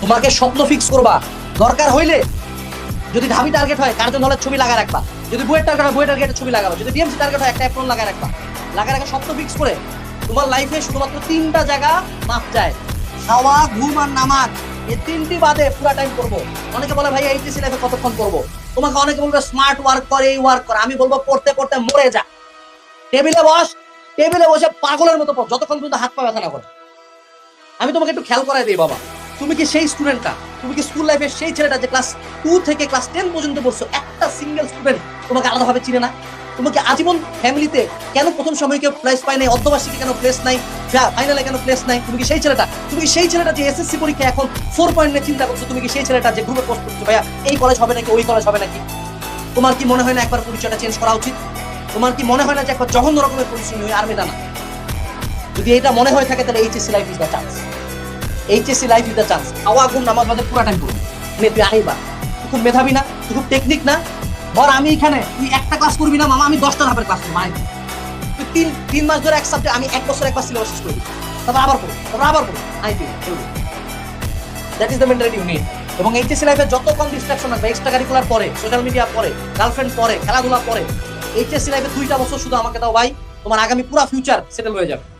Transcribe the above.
তোমাকে স্বপ্ন ফিক্স করবা, দরকার হইলে যদি ঢাবি টার্গেট হয় কার্জন হলের ছবি লাগায় রাখবা, যদি বইয়ের টার্গেট হয় বইয়ের টার্গেটের ছবি লাগাবা, যদি ডিএমসি টার্গেট হয় একটা অ্যাপ্রন লাগায় রাখবা। লাগায় রাখা স্বপ্ন ফিক্স করে তোমার লাইফে শুধুমাত্র 3টা জায়গা মাপ যায়, খাওয়া, ঘুম আর নামাজ। এই 3টি বাদে পুরো টাইম করবো। অনেকে বলে ভাই এইচএসসি লাইফে কতক্ষণ করবো, তোমাকে অনেকে বলবে স্মার্ট ওয়ার্ক করে, এই ওয়ার্ক করে। আমি বলবো পড়তে পড়তে মরে যা, টেবিলে বস, টেবিলে বসে পাগলের মতো পড় যতক্ষণ পর্যন্ত হাত পা ব্যথা না করে। আমি তোমাকে একটু খেয়াল করাই দিই বাবা, তুমি কি সেই স্টুডেন্টটা, তুমি কি স্কুল লাইফে সেই ছেলেটা যে ক্লাস 2 থেকে ক্লাস 10 পর্যন্ত পড়ছো, একটা সিঙ্গেল স্টুডেন্ট তোমাকে আলাদাভাবে চিনে না? তোমাকে আজীবন ফ্যামিলিতে কেন প্রথম সময় কেউ প্লেস পায় নাই, অর্ধবার্ষিকী কেন প্লেস নাই, ফাইনালে কেন প্লেস নাই? তুমি কি সেই ছেলেটা, তুমি কি সেই ছেলেটা যে এসএসসি পরীক্ষা এখন 4 পয়েন্ট নিয়ে চিন্তা করছো? তুমি কি সেই ছেলেটা যে গ্রুপে পোস্ট করছো ভাইয়া এই কলেজ হবে নাকি ওই কলেজ হবে নাকি? তোমার কি মনে হয় না একবার পরিচয়টা চেঞ্জ করা উচিত? তোমার কি মনে হয় না যে একবার জঘন্য রকমের পরিচয় হয়ে আর্মিটা না? যদি এটা মনে হয়ে থাকে তাহলে HSC life is the chance. HSC life is the chance. খাওয়া ঘুম নামাজ বাদে পুরো টাইম করবি। তুই আইবা, তুই খুব মেধাবী না, তুই খুব টেকনিক না, ধর আমি এখানে তুই একটা ক্লাস করবি না মামা, আমি 10টা ধাপের ক্লাস করবো। তুই তিন মাস ধরে এক সাবজেক্ট, আমি 1 বছর একবার সিলেবাস শেষ করবি, তারপর আবার পড়বো, তারপর আবার পড়বো। That is the mentality you need. এবং এইচএসসি লাইফে যত কম ডিস্ট্রাকশন আসবে, এক্সট্রা কারিকুলার পরে, সোশ্যাল মিডিয়া পরে, গার্লফ্রেন্ড পরে, খেলাধুলা পরে, এইচএসসি লাইফে 2টা বছর শুধু আমাকে দাও ভাই, তোমার আগামী পুরো ফিউচার সেটেল হয়ে যাবে।